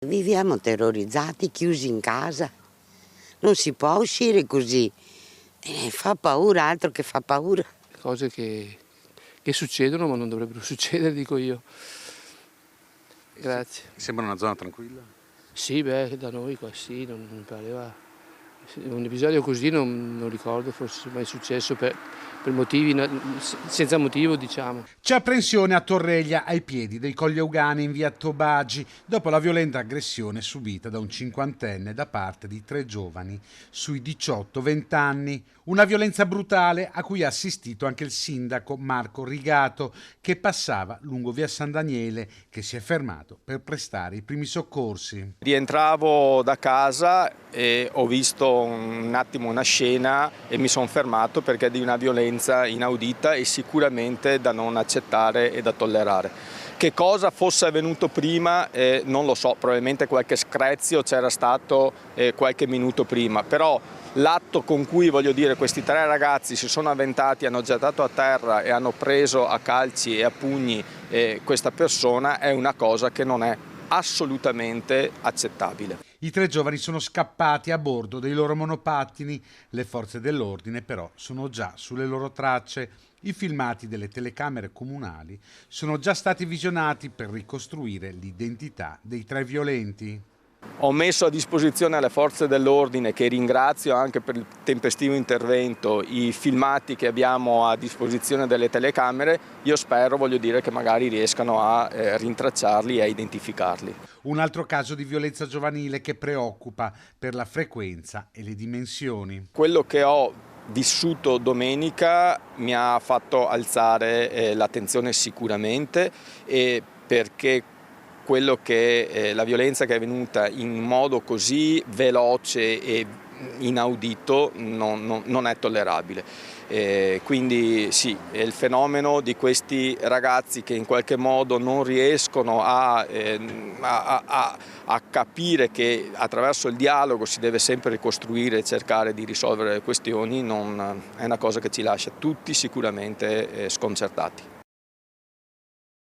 Viviamo terrorizzati, chiusi in casa. Non si può uscire così. Fa paura, altro che fa paura. Cose che succedono ma non dovrebbero succedere, dico io. Grazie. Sembra una zona tranquilla? Sì, beh, da noi qua sì, non mi pareva. Un episodio così non ricordo, forse mai successo per motivi, senza motivo, diciamo. C'è apprensione a Torreglia, ai piedi dei Colli Euganei in via Tobagi, dopo la violenta aggressione subita da un cinquantenne da parte di 3 giovani sui 18-20 anni. Una violenza brutale a cui ha assistito anche il sindaco Marco Rigato, che passava lungo via San Daniele, che si è fermato per prestare i primi soccorsi. Rientravo da casa e ho visto un attimo una scena e mi sono fermato perché è di una violenza inaudita e sicuramente da non accettare e da tollerare. Che cosa fosse avvenuto prima non lo so, probabilmente qualche screzio c'era stato qualche minuto prima, però l'atto con cui, voglio dire, questi 3 ragazzi si sono avventati, hanno gettato a terra e hanno preso a calci e a pugni questa persona è una cosa che non è assolutamente accettabile. I 3 giovani sono scappati a bordo dei loro monopattini, le forze dell'ordine però sono già sulle loro tracce. I filmati delle telecamere comunali sono già stati visionati per ricostruire l'identità dei 3 violenti. Ho messo a disposizione alle forze dell'ordine, che ringrazio anche per il tempestivo intervento, i filmati che abbiamo a disposizione delle telecamere. Io spero, voglio dire, che magari riescano a rintracciarli e a identificarli. Un altro caso di violenza giovanile che preoccupa per la frequenza e le dimensioni. Quello che ho vissuto domenica mi ha fatto alzare l'attenzione sicuramente, perché la violenza che è avvenuta in modo così veloce e inaudito non è tollerabile. Quindi sì, è il fenomeno di questi ragazzi che in qualche modo non riescono a capire che attraverso il dialogo si deve sempre ricostruire e cercare di risolvere le questioni, è una cosa che ci lascia tutti sicuramente sconcertati.